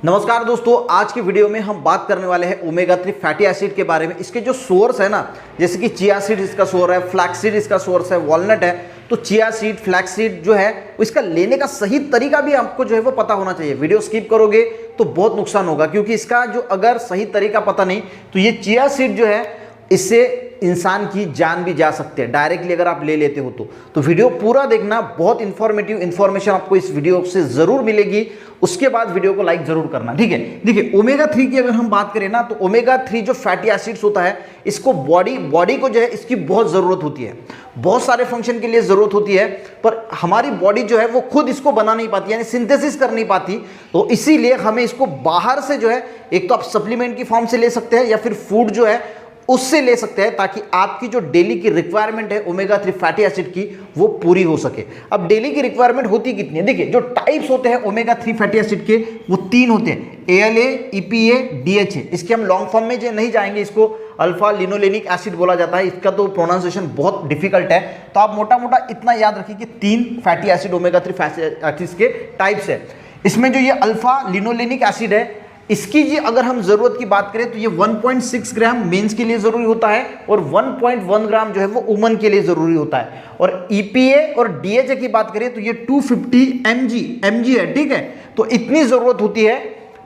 नमस्कार दोस्तों, आज की वीडियो में हम बात करने वाले हैं ओमेगा 3 फैटी एसिड के बारे में। इसके जो सोर्स है ना, जैसे कि चिया सीड इसका सोर्स है, फ्लैक्स सीड इसका सोर्स है, वॉलनट है। तो चिया सीड, फ्लैक्स सीड जो है इसका लेने का सही तरीका भी आपको जो है वो पता होना चाहिए। वीडियो स्किप करोगे तो बहुत नुकसान होगा, क्योंकि इसका जो अगर सही तरीका पता नहीं तो ये चिया सीड जो है इससे इंसान की जान भी जा सकती है डायरेक्टली अगर आप ले लेते हो तो वीडियो पूरा देखना। बहुत इंफॉर्मेटिव इंफॉर्मेशन आपको इस वीडियो से जरूर मिलेगी। उसके बाद वीडियो को लाइक जरूर करना, ठीक है। देखिए, ओमेगा 3 की अगर हम बात करें ना, तो ओमेगा 3 जो फैटी एसिड्स होता है, इसको बॉडी को जो है इसकी बहुत जरूरत होती है। बहुत सारे फंक्शन के लिए जरूरत होती है, पर हमारी बॉडी जो है वो खुद इसको बना नहीं पाती, यानी सिंथेसिस कर नहीं पाती। तो इसीलिए हमें इसको बाहर से जो है, एक तो आप सप्लीमेंट की फॉर्म से ले सकते हैं या फिर फूड जो है उससे ले सकते हैं, ताकि आपकी जो डेली की रिक्वायरमेंट है ओमेगा 3 फैटी एसिड की वो पूरी हो सके। अब डेली की रिक्वायरमेंट होती कितनी है? देखिए, जो टाइप्स होते हैं ओमेगा 3 फैटी एसिड के वो 3 होते हैं, ALA, EPA, DHA। इसके हम लॉन्ग फॉर्म में जो नहीं जाएंगे, इसको अल्फा लिनोलेनिक एसिड बोला जाता है। इसका तो प्रोनाउंसिएशन बहुत डिफिकल्ट है, तो आप मोटा मोटा इतना याद रखिए कि 3 fatty acid omega 3 fatty acid के टाइप्स है। इसमें जो ये अल्फा लिनोलेनिक एसिड है, इसकी जी अगर हम जरूरत की बात करें तो ये 1.6 ग्राम मेंस के लिए जरूरी होता है और 1.1 ग्राम जो है वो वुमन के लिए जरूरी होता है। और EPA और DHA की बात करें तो ये 250 mg है, ठीक है। तो इतनी जरूरत होती है,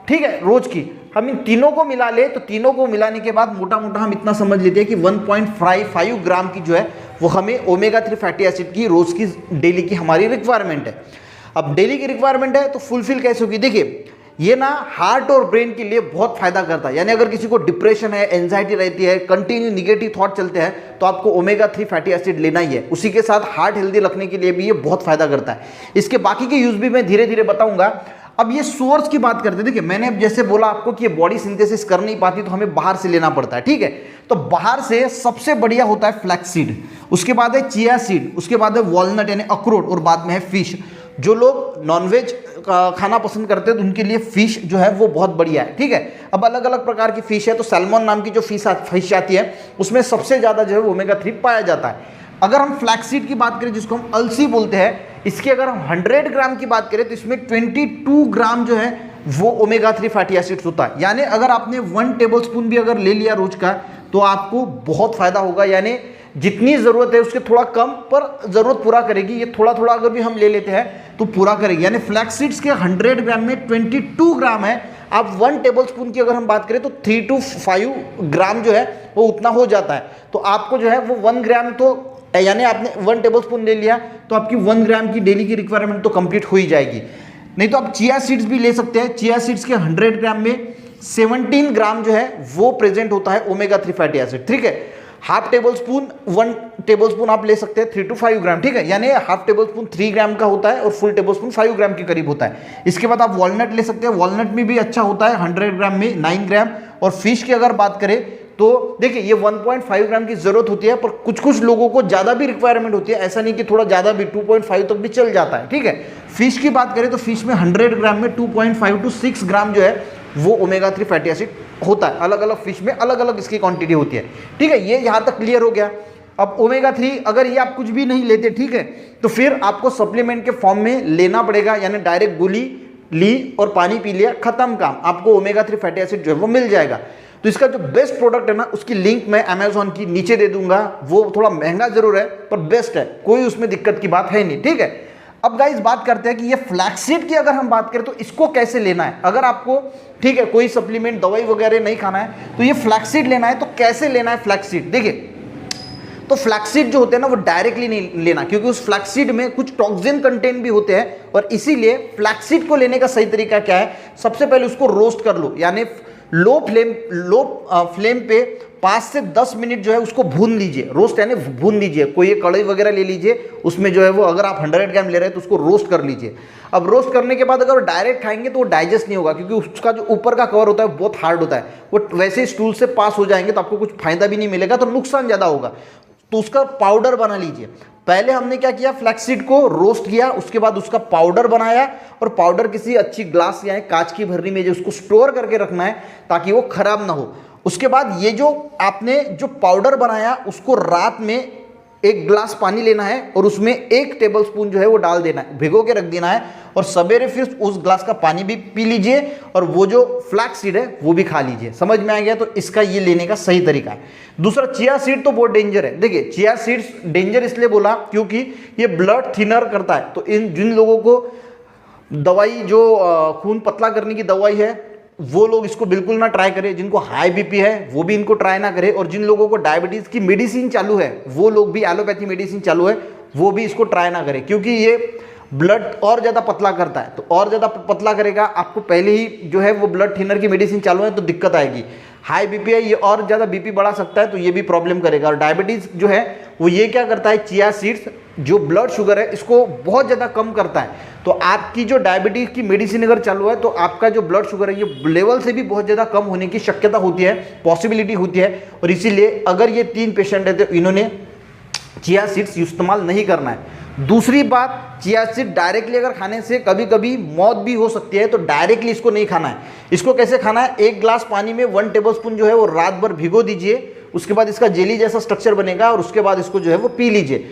ठीक है, रोज की। हम इन तीनों को मिला ले तो तीनों को मिलाने के बाद मोटा मोटा हम इतना समझ लेते हैं कि 1.55 ग्राम की जो है वो हमें ओमेगा 3 फैटी एसिड की रोज की डेली की हमारी रिक्वायरमेंट है। अब डेली की रिक्वायरमेंट है तो फुलफिल कैसे होगी? देखिए, ये ना हार्ट और ब्रेन के लिए बहुत फायदा करता है। यानी अगर किसी को डिप्रेशन है, एंजाइटी रहती है, कंटिन्यू निगेटिव थॉट चलते हैं, तो आपको ओमेगा 3 फैटी एसिड लेना ही है। उसी के साथ हार्ट हेल्दी रखने के लिए भी ये बहुत फायदा करता है। इसके बाकी के यूज भी मैं धीरे धीरे बताऊंगा। अब ये सोर्स की बात करते हैं। देखिए, मैंने जैसे बोला आपको कि ये बॉडी सिंथेसिस कर नहीं पाती, तो हमें बाहर से लेना पड़ता है, ठीक है। तो बाहर से सबसे बढ़िया होता है फ्लैक्स सीड, उसके बाद है चिया सीड, उसके बाद है वॉलनट यानी अखरोट, और बाद में है फिश। जो लोग नॉनवेज खाना पसंद करते हैं तो उनके लिए फिश जो है वो बहुत बढ़िया है, ठीक है। अब अलग अलग प्रकार की फिश है, तो सैल्मन नाम की जो फिश आती है उसमें सबसे ज़्यादा जो है ओमेगा 3 पाया जाता है। अगर हम फ्लैक्सीड की बात करें, जिसको हम अलसी बोलते हैं, इसकी अगर हम 100 ग्राम की बात करें तो इसमें 22 ग्राम जो है वो ओमेगा 3 फैटी एसिड्स होता है। यानी अगर आपने 1 टेबल स्पून भी अगर ले लिया रोज का तो आपको बहुत फायदा होगा। यानी जितनी जरूरत है उसके थोड़ा कम, पर जरूरत पूरा करेगी। ये थोड़ा थोड़ा अगर भी हम ले लेते हैं तो पूरा करेगी। यानी फ्लैक्स सीड्स के 100 ग्राम में 22 ग्राम है। आप 1 टेबल स्पून की अगर हम बात करें तो 3 to 5 ग्राम जो है वो उतना हो जाता है। तो आपको जो है वो 1 ग्राम, तो यानी आपने 1 टेबल स्पून ले लिया तो आपकी 1 ग्राम की डेली की रिक्वायरमेंट तो कंप्लीट हो ही जाएगी। नहीं तो आप चिया सीड्स भी ले सकते हैं। चिया सीड्स के 100 ग्राम में 17 ग्राम जो है वो प्रेजेंट होता है ओमेगा 3 फैटी एसिड, ठीक है। Half table spoon 1 table spoon आप ले सकते हैं 3 to 5 ग्राम, ठीक है। यानी हाफ टेबल स्पून 3 ग्राम का होता है और फुल टेबल स्पून 5 ग्राम के करीब होता है। इसके बाद आप वॉलनट ले सकते हैं, वॉलनट में भी अच्छा होता है, 100 ग्राम में 9 ग्राम। और फिश की अगर बात करें तो देखिए, ये 1.5 ग्राम की जरूरत होती है, पर कुछ कुछ लोगों को ज्यादा भी रिक्वायरमेंट होती है। ऐसा नहीं कि थोड़ा ज्यादा भी, 2.5 तक भी चल जाता है, ठीक है। फिश की बात करें तो फिश में 100 ग्राम में 2.5 to 6 ग्राम जो है वो ओमेगा 3 फैटी एसिड होता है। अलग अलग फिश में अलग अलग इसकी क्वांटिटी होती है, ठीक है। ये यहाँ तक क्लियर हो गया। अब ओमेगा 3 अगर ये आप कुछ भी नहीं लेते, ठीक है, तो फिर आपको सप्लीमेंट के फॉर्म में लेना पड़ेगा। यानी डायरेक्ट गोली ली और पानी पी लिया, खत्म काम, आपको ओमेगा 3 फैटी एसिड जो है वो मिल जाएगा। तो इसका जो बेस्ट प्रोडक्ट है ना, उसकी लिंक मैं अमेजोन की नीचे दे दूंगा। वो थोड़ा महंगा जरूर है पर बेस्ट है, कोई उसमें दिक्कत की बात है नहीं, ठीक है। अब गाइस बात करते हैं कि ये फ्लैक्सीड की अगर हम बात करें तो इसको कैसे लेना है। अगर आपको, ठीक है, कोई सप्लीमेंट दवाई वगैरह नहीं खाना है तो ये फ्लैक्सीड लेना है, तो कैसे लेना है फ्लैक्सीड? देखिए, तो फ्लैक्सीड जो होते हैं ना वो डायरेक्टली नहीं लेना, क्योंकि उस फ्लैक्सीड में कुछ टॉक्सिन कंटेंट भी होते हैं। और इसीलिए फ्लैक्सीड को लेने का सही तरीका क्या है? सबसे पहले उसको रोस्ट कर लो, यानी लो फ्लेम पे 5 से 10 मिनट जो है उसको भून लीजिए। रोस्ट यानी भून लीजिए। कोई एक कढ़ाई वगैरह ले लीजिए, उसमें जो है वो अगर आप 100 ग्राम ले रहे हैं तो उसको रोस्ट कर लीजिए। अब रोस्ट करने के बाद अगर डायरेक्ट खाएंगे तो वो डाइजेस्ट नहीं होगा, क्योंकि उसका जो ऊपर का कवर होता है बहुत हार्ड होता है। वो वैसे ही स्टूल से पास हो जाएंगे तो आपको कुछ फायदा भी नहीं मिलेगा, तो नुकसान ज़्यादा होगा। तो उसका पाउडर बना लीजिए। पहले हमने क्या किया, फ्लैक्सीड को रोस्ट किया, उसके बाद उसका पाउडर बनाया, और पाउडर किसी अच्छी ग्लास या कांच की भरनी में जो उसको स्टोर करके रखना है ताकि वो खराब ना हो। उसके बाद ये जो आपने जो पाउडर बनाया उसको रात में एक ग्लास पानी लेना है और उसमें 1 टेबलस्पून जो है वो डाल देना है, भिगो के रख देना है और सवेरे फिर उस ग्लास का पानी भी पी लीजिए और वो जो फ्लैक्स सीड है वो भी खा लीजिए। समझ में आ गया? तो इसका ये लेने का सही तरीका है। दूसरा, चिया सीड तो बहुत डेंजर है। देखिए, चिया सीड्स डेंजर इसलिए बोला क्योंकि ये ब्लड थिनर करता है। तो इन जिन लोगों को दवाई जो खून पतला करने की दवाई है वो लोग इसको बिल्कुल ना ट्राई करें। जिनको हाई बीपी है वो भी इनको ट्राई ना करें, और जिन लोगों को डायबिटीज की मेडिसिन चालू है वो लोग भी, एलोपैथी मेडिसिन चालू है वो भी इसको ट्राई ना करें, क्योंकि ये ब्लड और ज़्यादा पतला करता है। तो और ज़्यादा पतला करेगा, आपको पहले ही जो है वो ब्लड थिनर की मेडिसिन चालू है तो दिक्कत आएगी। हाई बीपी है, ये और ज़्यादा बीपी बढ़ा सकता है तो ये भी प्रॉब्लम करेगा। और डायबिटीज़ जो है वो ये क्या करता है, चिया सीड्स जो ब्लड शुगर है इसको बहुत ज़्यादा कम करता है। तो आपकी जो डायबिटीज़ की मेडिसिन अगर चालू है तो आपका जो ब्लड शुगर है ये लेवल से भी बहुत ज़्यादा कम होने की शक्यता होती है, पॉसिबिलिटी होती है। और इसीलिए अगर ये 3 पेशेंट है तो इन्होंने चिया सीड्स इस्तेमाल नहीं करना है। दूसरी बात, चिया सीड डायरेक्टली अगर खाने से कभी कभी मौत भी हो सकती है, तो डायरेक्टली इसको नहीं खाना है। इसको कैसे खाना है, 1 ग्लास पानी में 1 टेबलस्पून जो है वो रात भर भिगो दीजिए, उसके बाद इसका जेली जैसा स्ट्रक्चर बनेगा और उसके बाद इसको जो है वो पी लीजिए।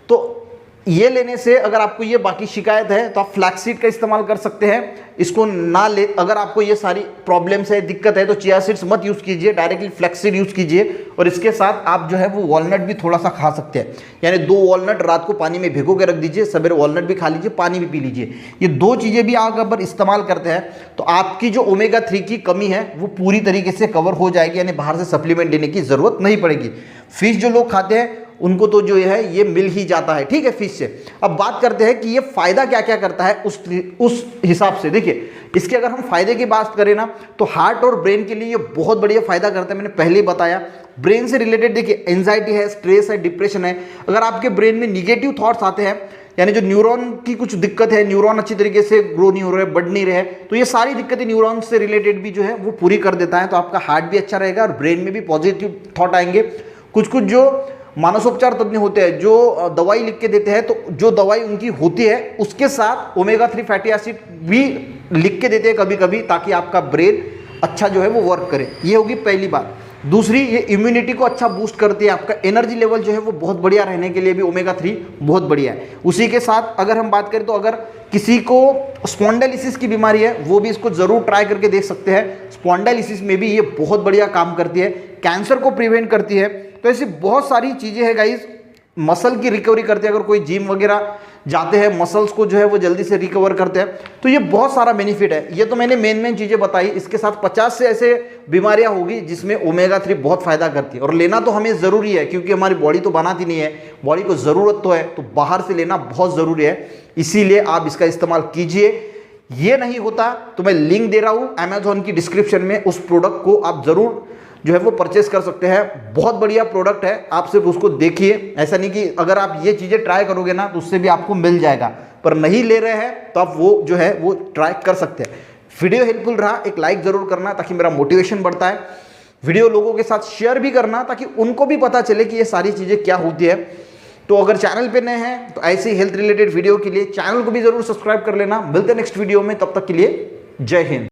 तो ये लेने से अगर आपको ये बाकी शिकायत है तो आप फ्लैक्सीड का इस्तेमाल कर सकते हैं। इसको ना ले, अगर आपको ये सारी प्रॉब्लम्स है, दिक्कत है, तो चिया सीड्स मत यूज़ कीजिए, डायरेक्टली फ्लैक्सीड यूज़ कीजिए। और इसके साथ आप जो है वो वॉलनट भी थोड़ा सा खा सकते हैं, यानी 2 वॉलनट रात को पानी में भिगो के रख दीजिए, सवेरे वॉलनट भी खा लीजिए, पानी भी पी लीजिए। ये 2 चीज़ें भी आप अगर इस्तेमाल करते हैं तो आपकी जो ओमेगा 3 की कमी है वो पूरी तरीके से कवर हो जाएगी, यानी बाहर से सप्लीमेंट लेने की ज़रूरत नहीं पड़ेगी। फिश जो लोग खाते हैं उनको तो जो है ये मिल ही जाता है, ठीक है, फिश से। अब बात करते हैं कि ये फायदा क्या क्या करता है उस हिसाब से। देखिए, इसके अगर हम फायदे की बात करें ना तो हार्ट और ब्रेन के लिए ये बहुत बढ़िया फायदा करता है। मैंने पहले ही बताया, ब्रेन से रिलेटेड देखिए एंजाइटी है, स्ट्रेस है, डिप्रेशन है, अगर आपके ब्रेन में निगेटिव थॉट्स आते हैं, यानी जो न्यूरॉन की कुछ दिक्कत है, न्यूरॉन अच्छी तरीके से ग्रो नहीं हो रहे, बढ़ नहीं रहे, तो ये सारी दिक्कतें न्यूरॉन से रिलेटेड भी जो है वो पूरी कर देता है। तो आपका हार्ट भी अच्छा रहेगा और ब्रेन में भी पॉजिटिव थॉट आएंगे। कुछ कुछ जो मानसोपचार तज्ञ होते हैं जो दवाई लिख के देते हैं, तो जो दवाई उनकी होती है उसके साथ ओमेगा 3 फैटी एसिड भी लिख के देते हैं कभी कभी, ताकि आपका ब्रेन अच्छा जो है वो वर्क करे। ये होगी पहली बात। दूसरी, ये इम्यूनिटी को अच्छा बूस्ट करती है, आपका एनर्जी लेवल जो है वो बहुत बढ़िया रहने के लिए भी ओमेगा 3 बहुत बढ़िया है। उसी के साथ अगर हम बात करें तो अगर किसी को स्पॉन्डाइलिसिस की बीमारी है वो भी इसको ज़रूर ट्राई करके देख सकते हैं। स्पॉन्डाइलिसिस में भी ये बहुत बढ़िया काम करती है, कैंसर को प्रिवेंट करती है। तो ऐसी बहुत सारी चीज़ें हैं गाइस, मसल की रिकवरी करते हैं। अगर कोई जिम वगैरह जाते हैं, मसल्स को जो है वो जल्दी से रिकवर करते हैं, तो ये बहुत सारा बेनिफिट है। ये तो मैंने मेन चीज़ें बताई, इसके साथ 50 से ऐसे बीमारियां होगी जिसमें ओमेगा 3 बहुत फ़ायदा करती है। और लेना तो हमें ज़रूरी है, क्योंकि हमारी बॉडी तो बनाती नहीं है, बॉडी को ज़रूरत तो है, तो बाहर से लेना बहुत ज़रूरी है। इसीलिए आप इसका इस्तेमाल कीजिए। ये नहीं होता तो मैं लिंक दे रहा हूँ अमेजॉन की डिस्क्रिप्शन में, उस प्रोडक्ट को आप ज़रूर जो है वो परचेस कर सकते हैं। बहुत बढ़िया प्रोडक्ट है, आप सिर्फ उसको देखिए। ऐसा नहीं कि अगर आप ये चीज़ें ट्राई करोगे ना तो उससे भी आपको मिल जाएगा, पर नहीं ले रहे हैं तो आप वो जो है वो ट्राई कर सकते हैं। वीडियो हेल्पफुल रहा, एक लाइक ज़रूर करना ताकि मेरा मोटिवेशन बढ़ता है। वीडियो लोगों के साथ शेयर भी करना ताकि उनको भी पता चले कि ये सारी चीज़ें क्या होती है। तो अगर चैनल पे नए हैं तो ऐसे ही हेल्थ रिलेटेड वीडियो के लिए चैनल को भी ज़रूर सब्सक्राइब कर लेना। मिलते हैं नेक्स्ट वीडियो में, तब तक के लिए जय हिंद।